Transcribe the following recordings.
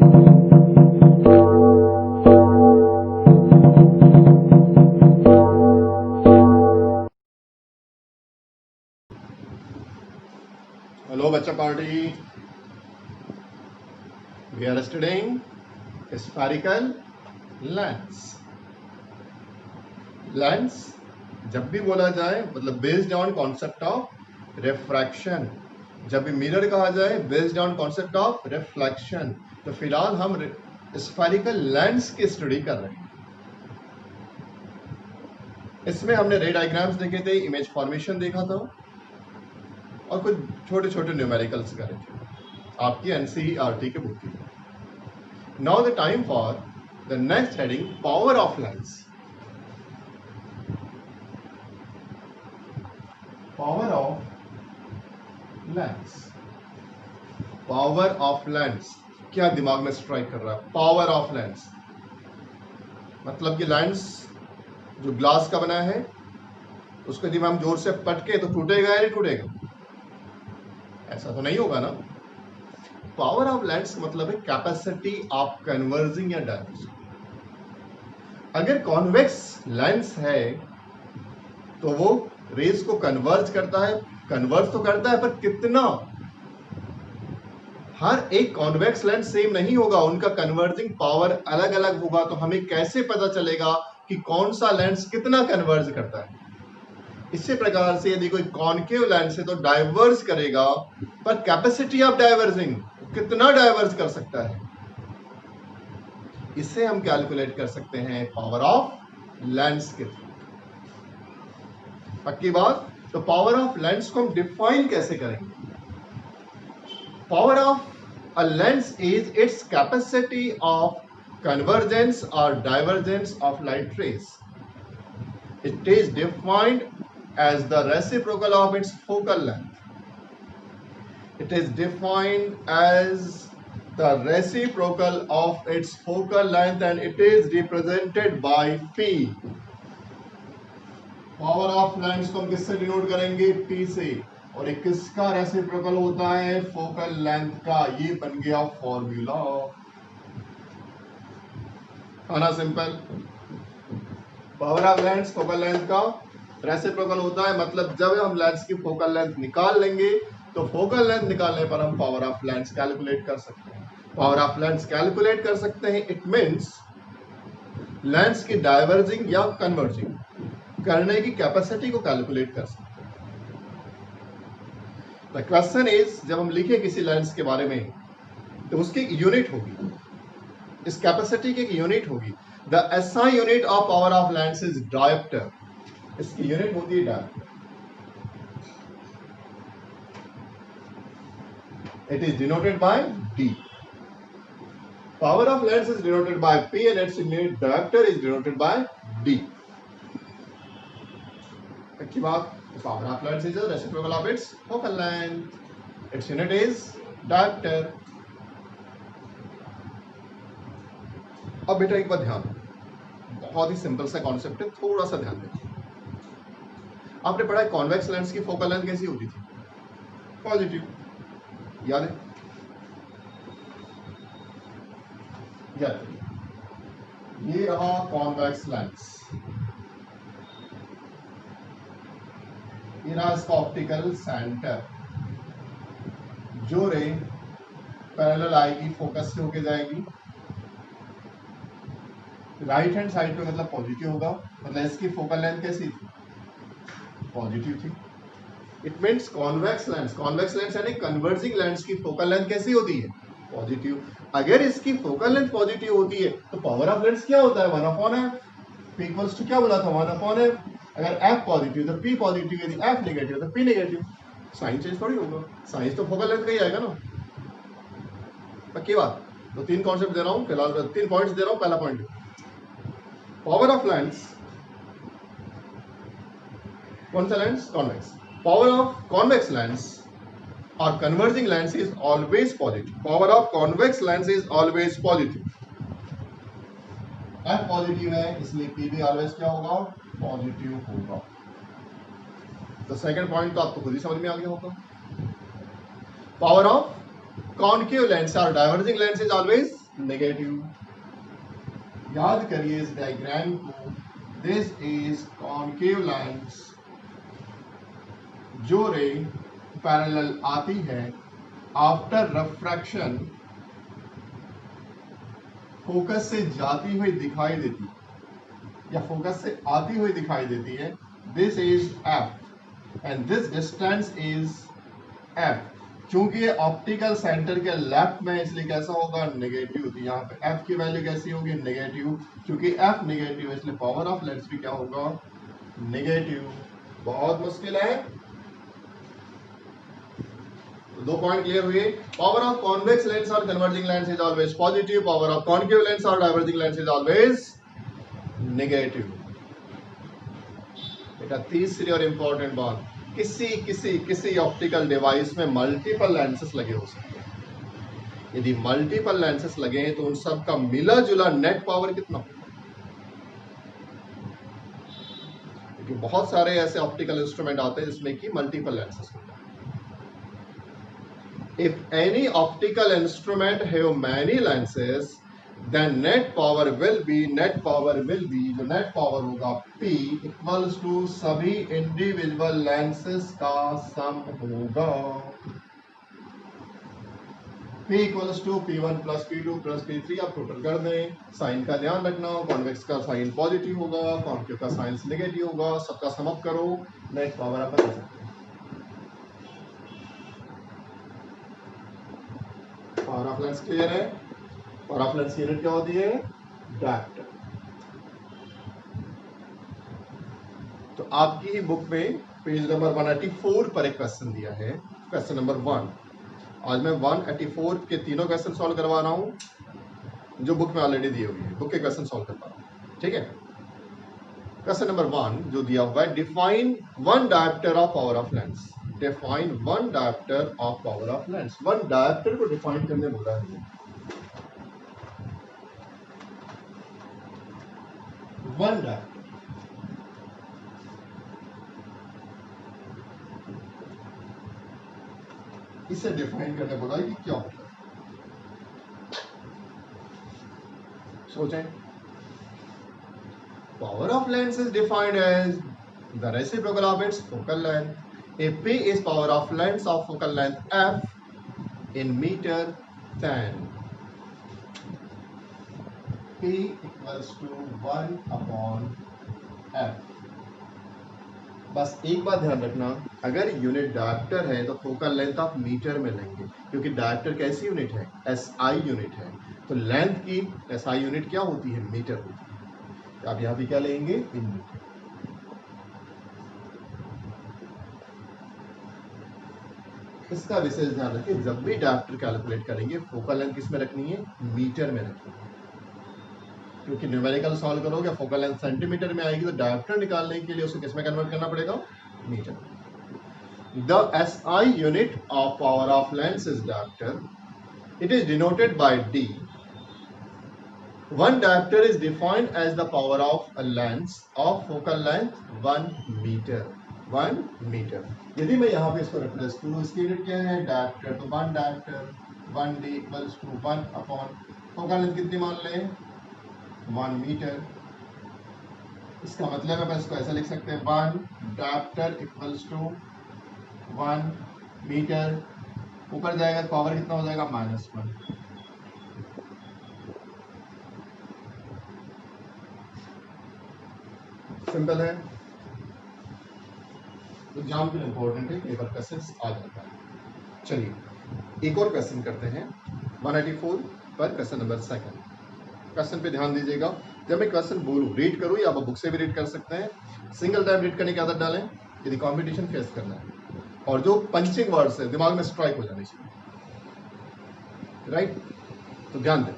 Hello, Bacha Party. We are studying spherical lens. Lens जब भी बोला जाए मतलब based on concept of refraction, जब भी मिरर कहा जाए based on concept of reflection. तो फिलहाल हम स्फेरिकल लेंस की स्टडी कर रहे हैं। इसमें हमने रे डायग्राम्स देखे थे, इमेज फॉर्मेशन देखा था और कुछ छोटे छोटे न्यूमेरिकल्स करे थे आपकी एनसीईआरटी के बुक की। Now the time for the next heading, power of lens. Power of lens, power of lens क्या दिमाग में स्ट्राइक कर रहा है? पावर ऑफ लेंस मतलब कि लेंस जो ग्लास का बना है उसको यदि हम जोर से पटके तो टूटेगा या नहीं टूटेगा? ऐसा तो नहीं होगा ना। पावर ऑफ लेंस मतलब है कैपेसिटी ऑफ कन्वर्जिंग या डाइवर्जिंग। अगर कॉन्वेक्स लेंस है तो वो रेज को कन्वर्ज करता है, कन्वर्ज तो करता है पर कितना? हर एक कॉन्वेक्स लेंस सेम नहीं होगा, उनका कन्वर्जिंग पावर अलग अलग होगा। तो हमें कैसे पता चलेगा कि कौन सा लेंस कितना कन्वर्ज करता है? इसी प्रकार से यदि कोई कॉन्केव लेंस है तो डाइवर्ज करेगा, पर कैपेसिटी ऑफ डाइवर्जिंग कितना डाइवर्ज कर सकता है, इसे हम कैलकुलेट कर सकते हैं पावर ऑफ लेंस के थ्रू। पक्की बात? तो पावर ऑफ लेंस को हम डिफाइन कैसे करेंगे? Power of a lens is its capacity of convergence or divergence of light rays. It is defined as the reciprocal of its focal length. It is defined as the reciprocal of its focal length and it is represented by P. Power of lens को हम किससे denote करेंगे? P से। और एक किसका reciprocal होता है? फोकल लेंथ का। ये बन गया फॉर्मूला। आना simple. Power of lens focal length का रेसिप्रोकल होता है, मतलब जब हम लेंस की फोकल लेंथ निकाल लेंगे तो फोकल लेंथ निकालने पर हम पावर ऑफ लेंस कैलकुलेट कर सकते हैं। पावर ऑफ लेंस कैलकुलेट कर सकते हैं, इट मींस लेंस की डाइवर्जिंग या कन्वर्जिंग करने की कैपेसिटी को कैलकुलेट कर सकते हैं। द क्वेश्चन इज, जब हम लिखें किसी लेंस के बारे में तो उसकी एक यूनिट होगी, इस कैपेसिटी की एक यूनिट होगी। The SI unit of power of lens is dioptre. इसकी यूनिट होती है dioptre. It is denoted bye D. Power of lens is denoted by P and its unit dioptre is denoted bye D. अच्छी बात। Power of lens is the reciprocal of its focal length, its unit is dioptre. अब बेटा एक बात ध्यान, बहुत ही simple सा concept है, थोड़ा सा ध्यान दें। आपने पढ़ा है कॉन्वेक्स लेंस की फोकल लेंथ कैसी होती थी? पॉजिटिव, याद है? याद है। ये रहा कॉन्वेक्स लेंस, ये रहा इसका ऑप्टिकल सेंटर। जो रे पैरेलल आएगी फोकस से होके जाएगी, राइट हैंड साइड पे मतलब पॉजिटिव होगा, मतलब इसकी फोकल लेंथ कैसी थी? पॉजिटिव थी। It means convex lens, convex lens यानी कन्वर्जिंग लेंस की फोकल लेंथ कैसी होती है? पॉजिटिव। अगर इसकी फोकल लेंथ पॉजिटिव होती है तो पावर ऑफ लेंस क्या होता है? 1/f। P इक्वल्स टू क्या बोला था? 1/f। अगर F पॉजिटिव तो P पॉजिटिव, यदि F नेगेटिव तो P नेगेटिव। साइन चेंज थोड़ी होगा, साइन तो फोकल लेंथ का ही आएगा ना। पक्की बात? तो तीन कॉन्सेप्ट दे रहा हूं फिलहाल, 3 पॉइंट्स दे रहा हूं। पहला पॉइंट, पावर ऑफ लेंस, कौन सा lens? Convex. Power of convex lens और converging lens is always positive. Power of convex lens is always positive. F positive है इसलिए P भी ऑलवेज क्या होगा? पॉजिटिव होगा। तो सेकंड पॉइंट तो आपको खुद ही समझ में आ गया होगा। पावर ऑफ कॉन्केव लेंस और diverging lens is always negative. याद करिए इस डायग्राम को, दिस इज कॉन्केव लेंस, जो रे पैरेलल आती है आफ्टर रिफ्रैक्शन फोकस से जाती हुई दिखाई देती है या फोकस से आती हुई दिखाई देती है। This is F and this distance is F. चूंकि ये ऑप्टिकल सेंटर के लेफ्ट में, इसलिए कैसा होगा, नेगेटिव। तो यहाँ पे एफ की वैल्यू कैसी होगी, नेगेटिव। क्योंकि एफ नेगेटिव है इसलिए पावर ऑफ लेंस भी क्या होगा, नेगेटिव। बहुत मुश्किल है। तो 2 पॉइंट क्लियर हुए। पावर ऑफ कॉन्वेक्स लेंस और converging lens is always positive, power of concave lens और diverging lens is always negative. बेटा तीसरी और इंपॉर्टेंट बात, किसी ऑप्टिकल डिवाइस में मल्टीपल लेंसेस लगे हो सकते हैं। यदि मल्टीपल लेंसेस लगे हैं तो उन सब का मिला जुला नेट पावर कितना होगा, क्योंकि बहुत सारे ऐसे ऑप्टिकल इंस्ट्रूमेंट आते हैं जिसमें कि मल्टीपल लेंसेस होते हैं। If any optical instrument have many lenses, then net power will be जो net power होगा P equals to सभी individual lenses का सम होगा। P equals to P1 plus P2 plus P3 आप टोटल कर दें। साइन का ध्यान रखना, कॉन्वेक्स का साइन पॉजिटिव होगा, कॉन्केव का साइन नेगेटिव होगा। सबका सम अप करो, नेट पावर आप बता सकते हैं। पावर ऑफ लेंस क्लियर है। पावर ऑफ लेंस की यूनिट क्या होती है, डायप्टर। तो आपकी ही बुक में पेज नंबर 184 पर एक क्वेश्चन दिया है, क्वेश्चन नंबर 1। आज मैं 184 के तीनों क्वेश्चन सॉल्व करवा रहा हूं जो बुक में ऑलरेडी दी हुई है, बुक के क्वेश्चन सॉल्व करवा रहा हूं, ठीक है। क्वेश्चन नंबर 1 जो दिया हुआ है, define one dioptre of power of lens. Define one dioptre of power of lens. One dioptre को डिफाइन करने बोला है। वन डायप्टर इसे डिफाइन करने बोला है कि क्या होता है, सोचें। Power of lens is defined as the reciprocal of its focal length. If P is power of length of focal length f in meter, then P equals to 1 upon f। बस एक बात ध्यान रखना, अगर यूनिट डायप्टर है तो focal length आप metre में लेंगे, क्योंकि डायप्टर कैसी यूनिट है, SI यूनिट है। तो लेंथ की SI यूनिट क्या होती है, मीटर होती है। आप यहाँ भी क्या लेंगे, इन मीटर। इसका विशेष ध्यान रखिए, जब भी डायप्टर कैलकुलेट करेंगे फोकल लेंथ किस में रखनी है, मीटर में रखनी है। क्योंकि न्यूमेरिकल सॉल्व करोगे फोकल लेंथ सेंटीमीटर में आएगी, तो डायप्टर निकालने के लिए उसे किस में कन्वर्ट करना पड़ेगा, metre. The SI unit of power of lens is dioptre. It is denoted by D। One dioptre is defined as the power of a lens of focal length 1 metre. 1 metre. यदि मैं यहाँ पे इसको replace करूँ, इसकी unit क्या है, dioptre, तो 1 dioptre 1D equals to 1 upon focal length कितनी मान लें, 1 मीटर। इसका मतलब है बस इसको ऐसा लिख सकते हैं, 1 डायप्टर इक्वल्स टू 1 मीटर। ऊपर जाएगा पावर कितना हो जाएगा, -1। सिंपल है। एग्जाम के लिए इंपॉर्टेंट है, पेपर क्वेश्चन आ जाता है। चलिए एक और क्वेश्चन करते हैं 184 पर, क्वेश्चन नंबर 2। क्वेश्चन पे ध्यान दीजिएगा। जब मैं क्वेश्चन बोलूं रीड करूं, या आप बुक से भी रीड कर सकते हैं। सिंगल टाइम रीड करने की आदत डालें यदि कंपटीशन फेस करना है, और जो पंचिंग वर्ड्स है दिमाग में स्ट्राइक हो जाने चाहिए, राइट। तो ध्यान दें।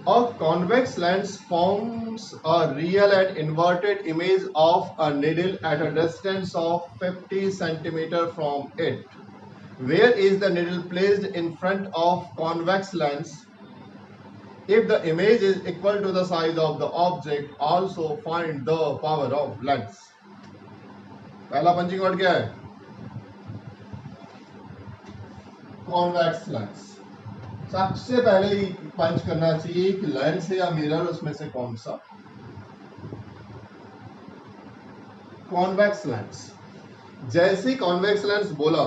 A convex lens forms a real and inverted image of a needle at a distance of 50 centimeter from it. Where is the needle placed in front of convex lens? If the image is equal to the size of the object, also find the power of lens. पहला punching word क्या है, convex lens. सबसे पहले ही पंच करना चाहिए कि lens है या मिरर, उसमें से कौन सा। Convex lens. जैसे ही कॉन्वेक्स लेंस बोला,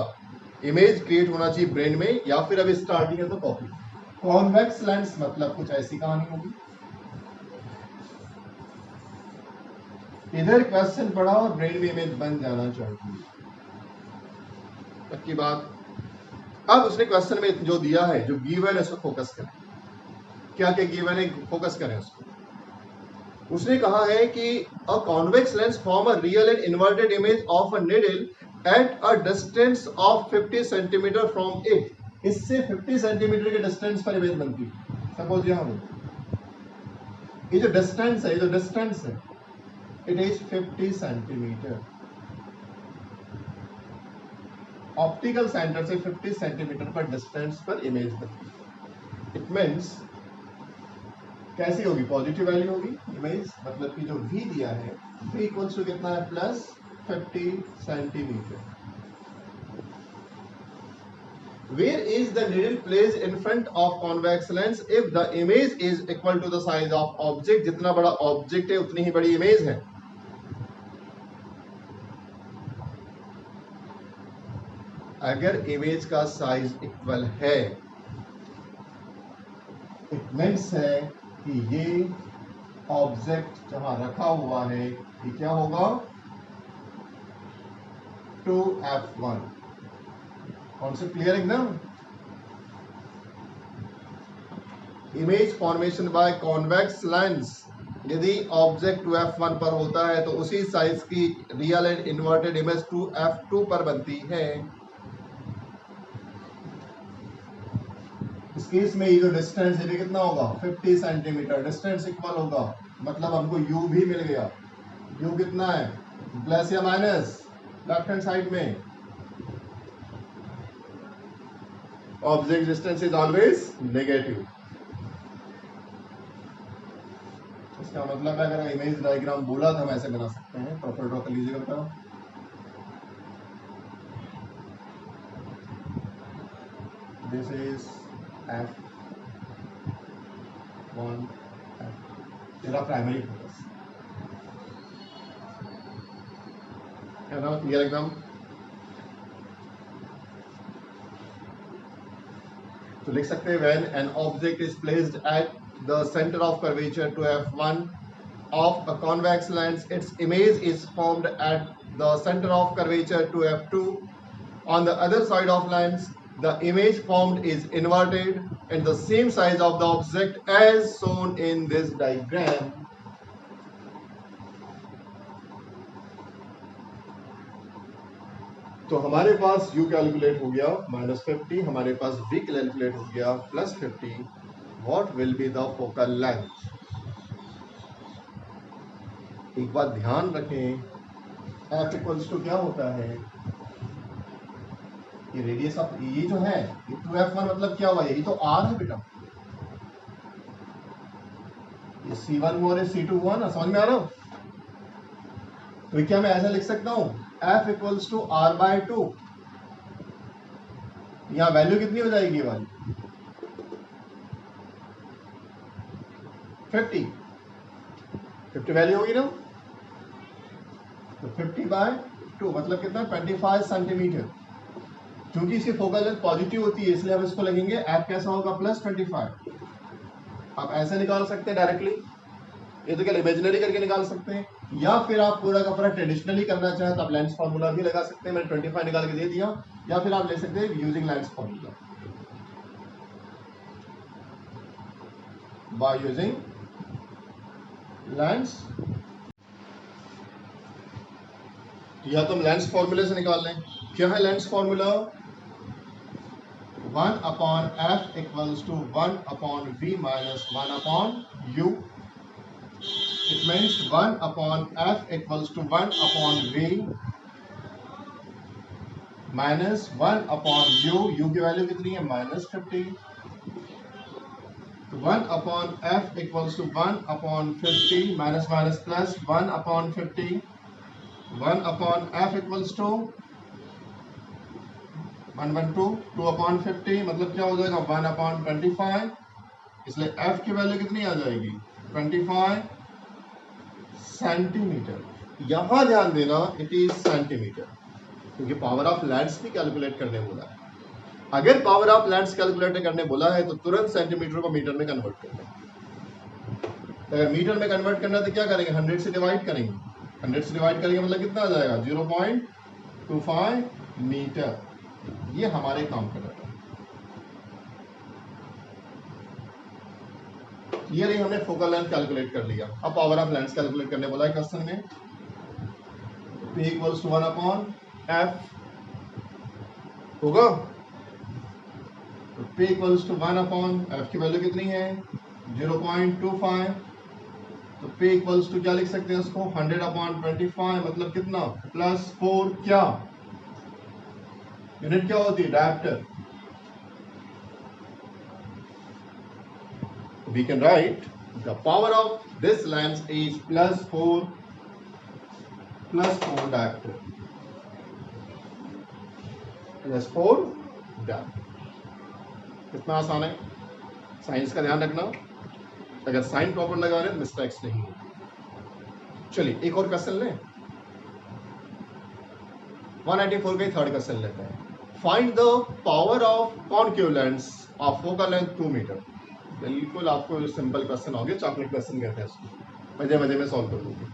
इमेज क्रिएट होना चाहिए ब्रेन में, या फिर अभी स्टार्टिंग है तो कॉपी। कॉन्वेक्स लेंस मतलब कुछ ऐसी कहानी होगी। इधर क्वेश्चन पढ़ा और ब्रेन में इमेज बन जाना चाहिए, पक्की बात। अब उसने क्वेश्चन में जो दिया है, जो गिवन है, उसको फोकस करें। क्या क्या गिवन है, फोकस करें उसको। उसने कहा है कि a convex lens form a real and inverted image of a needle at a distance of 50 centimetre from it. इससे 50 सेंटीमीटर के डिस्टेंस पर इमेज बनती है। सपोज यहां ये जो डिस्टेंस है, ये जो डिस्टेंस है, it is 50 centimetre. Optical centre से 50 सेंटीमीटर पर डिस्टेंस पर इमेज बनती है। इट मीन्स कैसी होगी, पॉजिटिव वैल्यू होगी इमेज, मतलब कि जो v दिया है, v इक्वल्स टू कितना है, plus 50 centimetre. Where is the needle placed in front of convex lens if the image is equal to the size of object? जितना बड़ा ऑब्जेक्ट है उतनी ही बड़ी इमेज है। अगर इमेज का साइज इक्वल है, इट मीन्स है कि ये ऑब्जेक्ट जहां रखा हुआ है, ये क्या होगा, 2f1। कॉन्सेप्ट क्लियर एकदम। Image formation by convex lens, यदि ऑब्जेक्ट 2f1 पर होता है तो उसी साइज की real and inverted image 2f2 पर बनती है। इस केस में ये जो डिस्टेंस है कितना होगा, 50 सेंटीमीटर। डिस्टेंस इक्वल होगा, मतलब हमको u भी मिल गया। u कितना है, प्लस या माइनस, लेफ्ट हैंड साइड में। Object distance is always negative. इसका मतलब है अगर इमेज डायग्राम बोला तो हम ऐसे बना सकते हैं। प्रॉपर ड्रॉ कर लीजिएगा बताओ। दिस इज F1 तेरा प्राइमरी फोकस है ना, क्लियर एकदम। तो लिख सकते हैं when an object is placed at the center of curvature to f1 of a convex lens, its image is formed at the center of curvature to f2. On the other side of lens, the image formed is inverted and the same size of the object as shown in this diagram. तो हमारे पास u calculate हो गया -50, हमारे पास v calculate हो गया +50। What will be the focal length? एक बात ध्यान रखें, f इक्वल्स टू क्या होता है, ये रेडियस ऑफ ये जो है, ये 2f1 मतलब क्या हुआ, यही तो r है बेटा। ये c1 हुआ और c2 हुआ ना, समझ में आ रहा हो। तो क्या मैं ऐसा लिख सकता हूं, f इक्वल्स टू r/2। यहां वैल्यू कितनी हो जाएगी वाली, 50 वैल्यू होगी ना। तो 50/2 मतलब कितना, 25 सेंटीमीटर। क्योंकि इसकी फोकल लेंथ पॉजिटिव होती है इसलिए हम इसको लगेंगे f कैसा होगा, +25। आप ऐसे निकाल सकते हैं डायरेक्टली, ये तो क्या इमेजिनरी करके निकाल सकते हैं, या फिर आप पूरा का पूरा ट्रेडिशनली करना चाहें तो आप लेंस फार्मूला भी लगा सकते हैं। मैंने 25 निकाल के दे दिया, या फिर आप ले सकते हैं using lens formula, by using lens. या तो हम लेंस फॉर्मूले से निकाल लें। क्या है lens formula, 1/f equals to 1/v minus 1/u। It means 1/f equals to 1/v minus 1/u। u की वैल्यू कितनी है, -50। तो 1/f equals to 1/50 minus minus plus 1/50। 1/f equals to 1/2 2/50 मतलब क्या हो जाएगा 1/25, इसलिए f की वैल्यू कितनी आ जाएगी 25 सेंटीमीटर। यहां ध्यान देना इट इज सेंटीमीटर, क्योंकि पावर ऑफ लैंड्स भी कैलकुलेट करने बोला है। अगर पावर ऑफ लैंड्स कैलकुलेट करने बोला है तो तुरंत सेंटीमीटर को मीटर में कन्वर्ट कर लें। अगर मीटर में कन्वर्ट करना है तो क्या करेंगे 100 से डिवाइड करेंगे, 100 से डिवाइड करेंगे मतलब कितना आ जाएगा 0.25 मीटर। ये हमारे काम कर रहा है। ये नहीं हमने फोकल लेंथ कैलकुलेट कर लिया। अब पावर ऑफ लेंस कैलकुलेट करने बोला है क्वेश्चन में। P इक्वल्स टू 1/f होगा, तो P इक्वल्स टू 1/f की वैल्यू कितनी है 0.25, तो P इक्वल्स टू क्या लिख सकते हैं उसको 100/25 मतलब कितना +4 क्या यूनिट क्या होती है dioptre. We can write the power of this lens is +4 diopter, +4 diopter। कितना आसान है। साइंस का ध्यान रखना, अगर साइन प्रॉपर लगा रहे हैं तो मिस्टेक्स नहीं होगी। चलिए एक और क्वेश्चन लें, 194 का ही थर्ड क्वेश्चन लेते हैं। Find the power of concave lens of focal length 2 metre. बिल्कुल आपको सिंपल क्वेश्चन हो गया, चॉकलेट क्वेश्चन कहते हैं इसको, मजे मजे में सॉल्व कर दूंगी।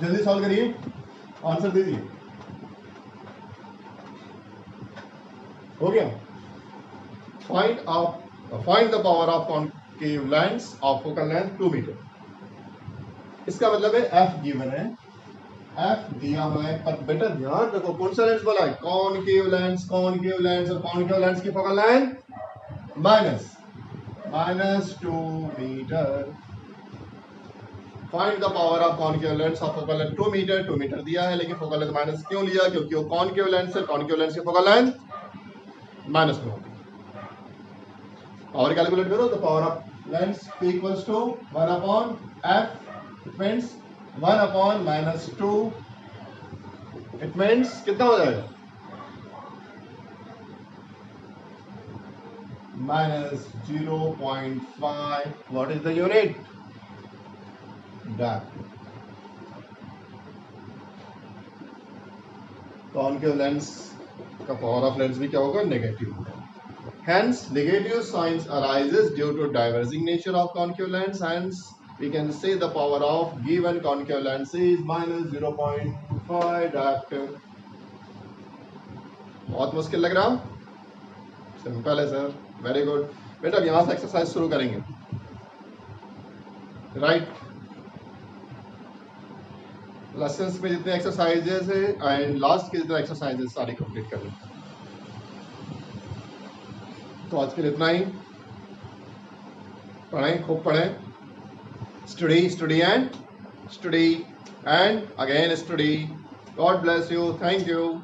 जल्दी सॉल्व करिए, आंसर दीजिए। हो गया। Find the power of concave lens of focal length 2 metre. इसका मतलब है एफ गिवन है, एफ दिया हुआ है, पर बेटा ध्यान रखो कौन सा लेंस बोला है कॉनकेव लेंस। कॉनकेव लेंस और कॉनकेव लेंस की focal length -2 metre. Find the power of concave lens of focal length 2 metre. 2 metre दिया है लेकिन फोकल लेंथ माइनस क्यों लिया, क्योंकि वो कॉनकेव लेंस है, कॉनकेव लेंस की फोकल लेंथ माइनस में होती है। पावर कैलकुलेट करो तो power of lens P equals to 1/f, it means 1/-2, it means कितना हो जाएगा -0.5। What is the unit dioptre. Concave lens का पावर ऑफ लेंस भी क्या होगा नेगेटिव होगा। Hence, negative signs arises due to diverging nature of concave lens. Hence, we can say the power of given concave lens is -0.5 diopter. बहुत मुश्किल लग रहा? Simple है सर, वेरी गुड। बेटा अब यहाँ से एक्सरसाइज शुरू करेंगे, राइट? लेसन्स में जितने एक्सरसाइजेस है एंड लास्ट के जितने एक्सरसाइजेस सारी कंप्लीट कर लें। तो आज के लिए इतना ही। पढ़ें, खूब पढ़ें, study and again study. God bless you, thank you.